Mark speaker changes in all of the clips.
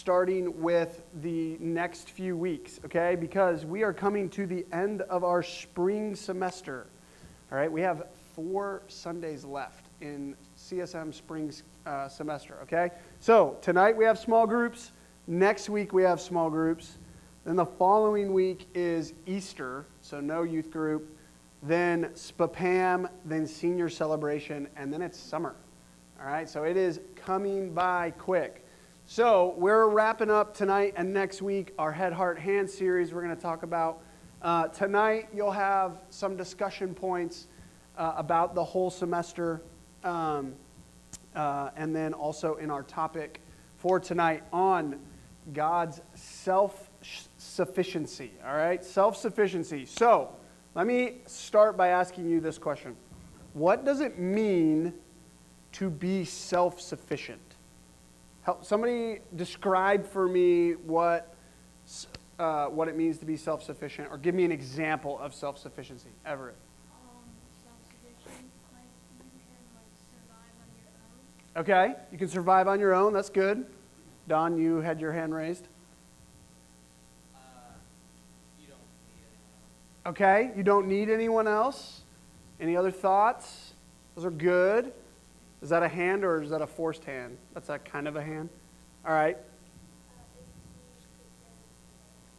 Speaker 1: starting with the next few weeks, okay? Because we are coming to the end of our spring semester, all right? We have 4 Sundays left in CSM spring semester, okay? So tonight we have small groups. Next week we have small groups. Then the following week is Easter, so no youth group. Then SPPAM, then senior celebration, and then it's summer. All right, so it is coming by quick. So we're wrapping up tonight and next week our Head, Heart, Hand series we're going to talk about. Tonight you'll have some discussion points about the whole semester, and then also in our topic for tonight on God's self-sufficiency. All right, self-sufficiency. So let me start by asking you this question. What does it mean to be self-sufficient? Help somebody describe for me what it means to be self-sufficient, or give me an example of self-sufficiency. Everett.
Speaker 2: Self-sufficient, like you can survive on your own.
Speaker 1: Okay, you can survive on your own. That's good. Don, you had your hand raised.
Speaker 3: You don't need anyone else.
Speaker 1: Okay, you don't need anyone else. Any other thoughts? Those are good. Is that a hand or is that a forced hand? That's a kind of a hand. All right.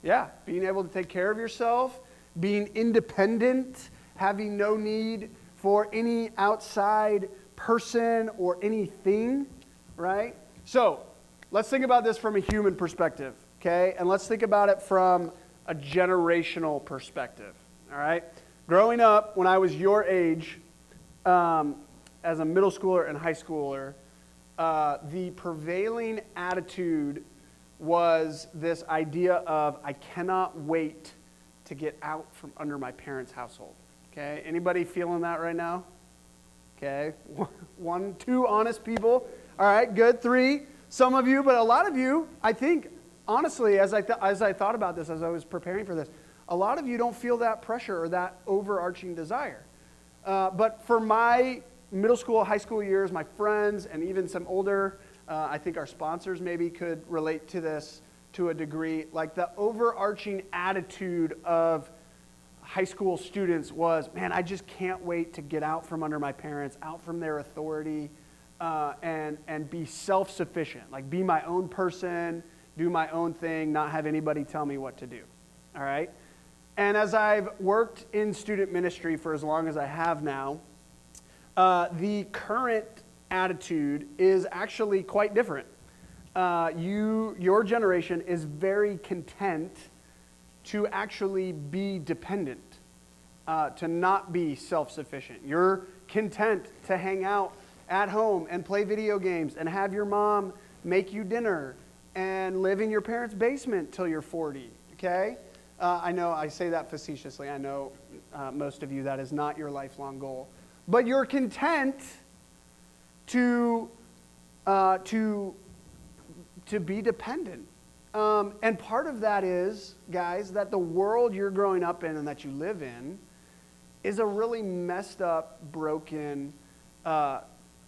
Speaker 1: Yeah, being able to take care of yourself, being independent, having no need for any outside person or anything, right? So, let's think about this from a human perspective, okay? And let's think about it from a generational perspective, all right? Growing up, when I was your age, as a middle schooler and high schooler, the prevailing attitude was this idea of, I cannot wait to get out from under my parents' household. Okay, anybody feeling that right now? Okay, 1, 2 honest people. All right, good. 3, some of you, but a lot of you, I think, honestly, as I thought about this, as I was preparing for this, a lot of you don't feel that pressure or that overarching desire. But for my middle school, high school years, my friends, and even some older, I think our sponsors maybe could relate to this to a degree. Like the overarching attitude of high school students was, man, I just can't wait to get out from under my parents, out from their authority, and be self-sufficient. Like be my own person, do my own thing, not have anybody tell me what to do. All right? And as I've worked in student ministry for as long as I have now, the current attitude is actually quite different. Your generation is very content to actually be dependent, to not be self-sufficient. You're content to hang out at home and play video games and have your mom make you dinner and live in your parents' basement till you're 40, okay? I know I say that facetiously. I know most of you that is not your lifelong goal. But you're content to be dependent. And part of that is, guys, that the world you're growing up in and that you live in is a really messed up, broken,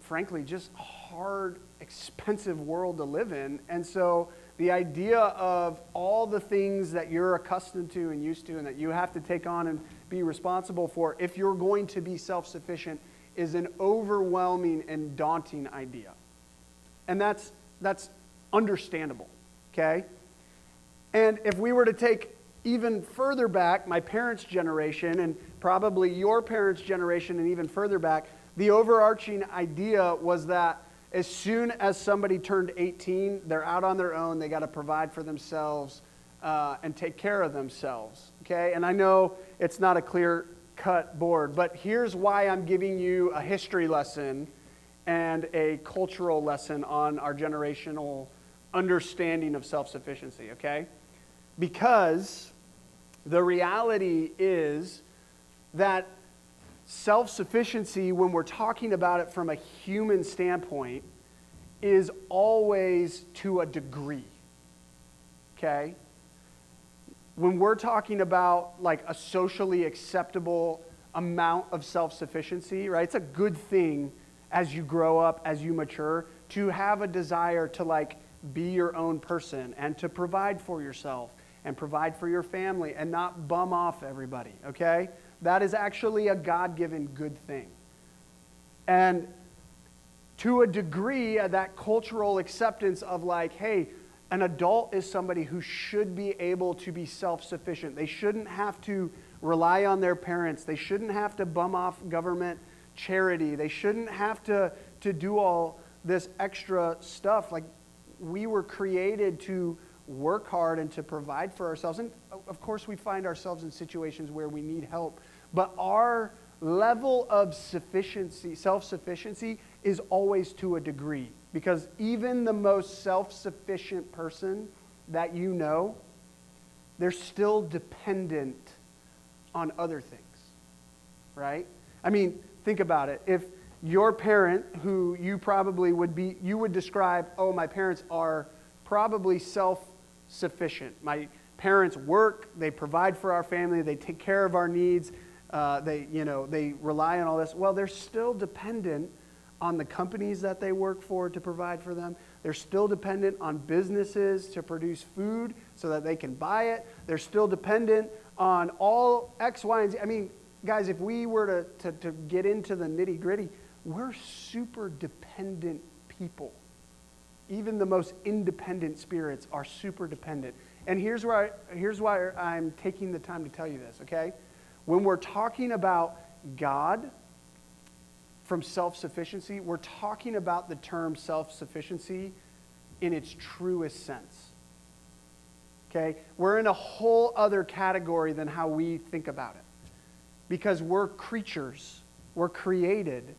Speaker 1: frankly, just hard, expensive world to live in. And so the idea of all the things that you're accustomed to and used to and that you have to take on and be responsible for, if you're going to be self-sufficient, is an overwhelming and daunting idea. And that's understandable, okay? And if we were to take even further back, my parents' generation, and probably your parents' generation and even further back, the overarching idea was that as soon as somebody turned 18, they're out on their own, they got to provide for themselves and take care of themselves, okay? And I know it's not a clear-cut board, but here's why I'm giving you a history lesson and a cultural lesson on our generational understanding of self-sufficiency, okay? Because the reality is that self-sufficiency, when we're talking about it from a human standpoint, is always to a degree, okay? When we're talking about like a socially acceptable amount of self-sufficiency, right? It's a good thing as you grow up, as you mature, to have a desire to like be your own person and to provide for yourself and provide for your family and not bum off everybody, okay? That is actually a God-given good thing. And to a degree, that cultural acceptance of like, hey, an adult is somebody who should be able to be self-sufficient. They shouldn't have to rely on their parents. They shouldn't have to bum off government charity. They shouldn't have to do all this extra stuff. Like, we were created to work hard and to provide for ourselves. And of course, we find ourselves in situations where we need help. But our level of sufficiency, self-sufficiency, is always to a degree. Because even the most self-sufficient person that you know, they're still dependent on other things, right? I mean, think about it. If your parent, who you probably you would describe, oh, my parents are probably self-sufficient. My parents work, they provide for our family, they take care of our needs, they rely on all this. Well, they're still dependent on the companies that they work for to provide for them. They're still dependent on businesses to produce food so that they can buy it. They're still dependent on all X, Y, and Z. I mean, guys, if we were to get into the nitty-gritty, we're super dependent people. Even the most independent spirits are super dependent. And here's why I'm taking the time to tell you this, okay? When we're talking about God from self-sufficiency, we're talking about the term self-sufficiency in its truest sense. Okay? We're in a whole other category than how we think about it. Because we're creatures. We're created.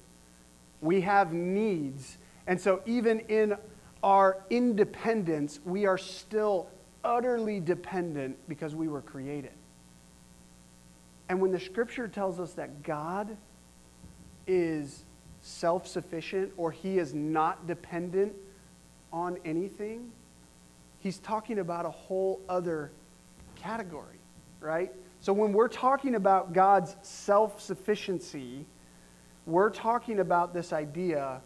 Speaker 1: We have needs. And so even in our independence, we are still utterly dependent because we were created. And when the scripture tells us that God is self-sufficient or he is not dependent on anything, he's talking about a whole other category, right? So when we're talking about God's self-sufficiency, we're talking about this idea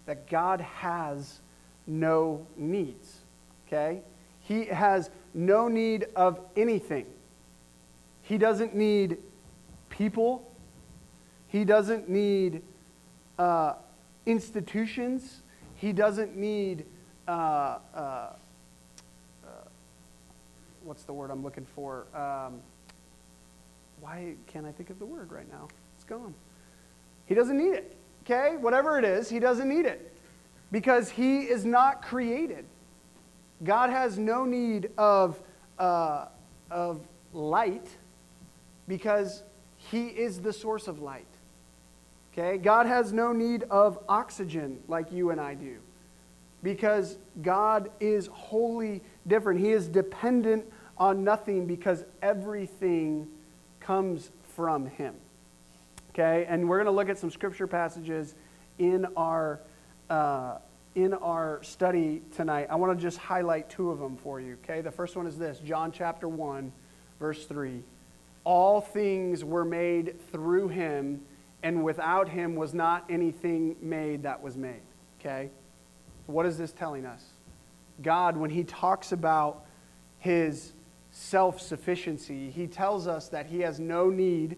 Speaker 1: that God has no needs, okay? He has no need of anything. He doesn't need people. He doesn't need institutions. He doesn't need, what's the word I'm looking for? Why can't I think of the word right now? It's gone. He doesn't need it, okay? Whatever it is, he doesn't need it because he is not created. God has no need of light because he is the source of light. Okay? God has no need of oxygen like you and I do because God is wholly different. He is dependent on nothing because everything comes from him. Okay? And we're going to look at some scripture passages in our study tonight. I want to just highlight two of them for you. Okay? The first one is this, John chapter 1, verse 3. All things were made through him, and without him was not anything made that was made. Okay? So what is this telling us? God, when he talks about his self-sufficiency, he tells us that he has no need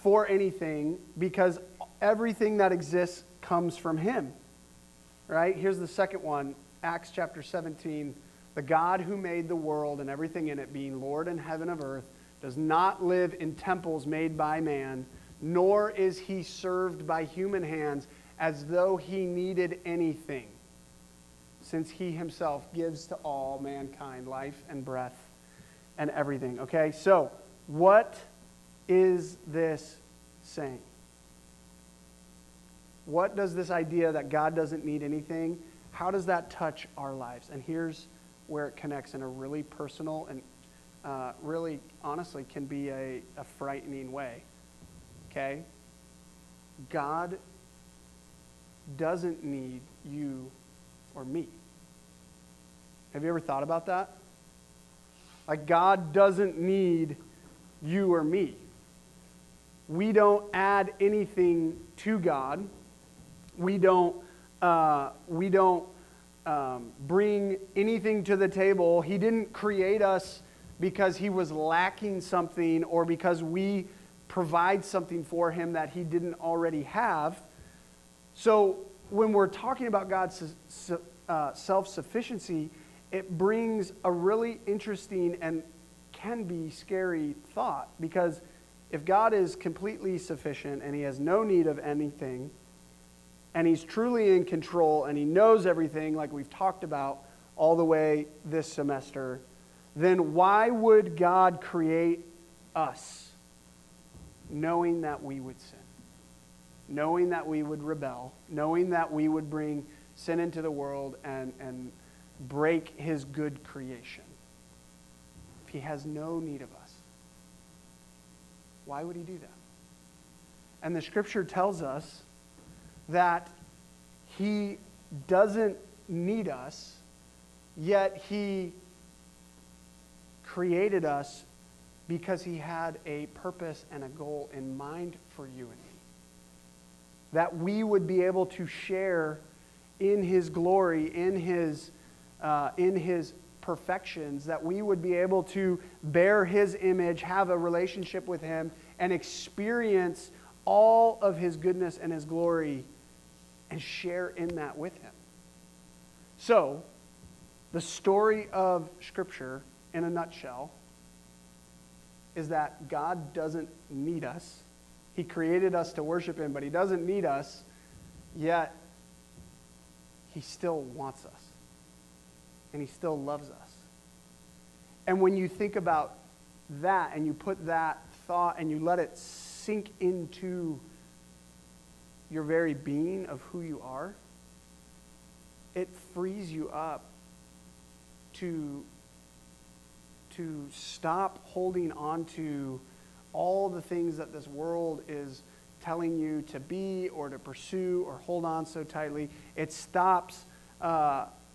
Speaker 1: for anything because everything that exists comes from him. Right? Here's the second one, Acts chapter 17. The God who made the world and everything in it, being Lord in heaven of earth, does not live in temples made by man, nor is he served by human hands as though he needed anything, since he himself gives to all mankind life and breath and everything. Okay, so what is this saying? What does this idea that God doesn't need anything, how does that touch our lives? And here's where it connects in a really personal and really, honestly, can be a frightening way. Okay? God doesn't need you or me. Have you ever thought about that? Like, God doesn't need you or me. We don't add anything to God. We don't bring anything to the table. He didn't create us because he was lacking something or because we provide something for him that he didn't already have. So when we're talking about God's self-sufficiency, it brings a really interesting and can be scary thought, because if God is completely sufficient and he has no need of anything, and he's truly in control and he knows everything like we've talked about all the way this semester, then why would God create us knowing that we would sin, knowing that we would rebel, knowing that we would bring sin into the world and break his good creation? If he has no need of us, why would he do that? And the scripture tells us that he doesn't need us, yet he created us because he had a purpose and a goal in mind for you and me. That we would be able to share in his glory, in his perfections, that we would be able to bear his image, have a relationship with him, and experience all of his goodness and his glory and share in that with him. So, the story of Scripture, in a nutshell, is that God doesn't need us. He created us to worship him, but he doesn't need us, yet he still wants us. And he still loves us. And when you think about that and you put that thought and you let it sink into your very being of who you are, it frees you up to stop holding on to all the things that this world is telling you to be or to pursue or hold on so tightly. It stops.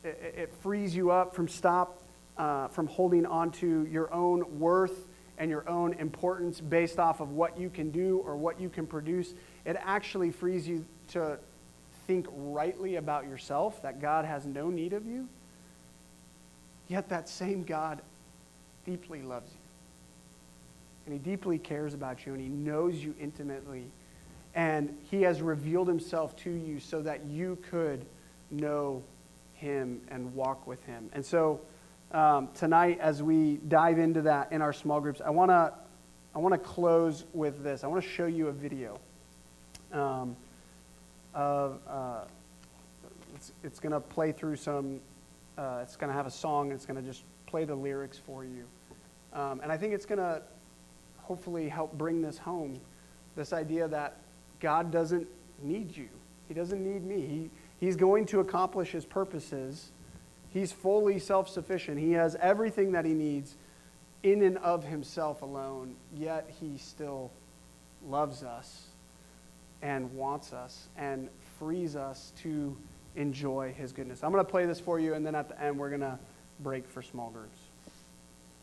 Speaker 1: It frees you up from holding on to your own worth and your own importance based off of what you can do or what you can produce. It actually frees you to think rightly about yourself, that God has no need of you. Yet that same God deeply loves you. And he deeply cares about you, and he knows you intimately. And he has revealed himself to you so that you could know him and walk with him. And so tonight, as we dive into that in our small groups, I want to close with this. I want to show you a video it's going to play through some. It's going to have a song, and it's going to just play the lyrics for you. And I think it's going to hopefully help bring this home, this idea that God doesn't need you. He doesn't need me. He's going to accomplish his purposes. He's fully self-sufficient. He has everything that he needs in and of himself alone, yet he still loves us and wants us and frees us to enjoy his goodness. I'm going to play this for you, and then at the end we're going to break for small groups.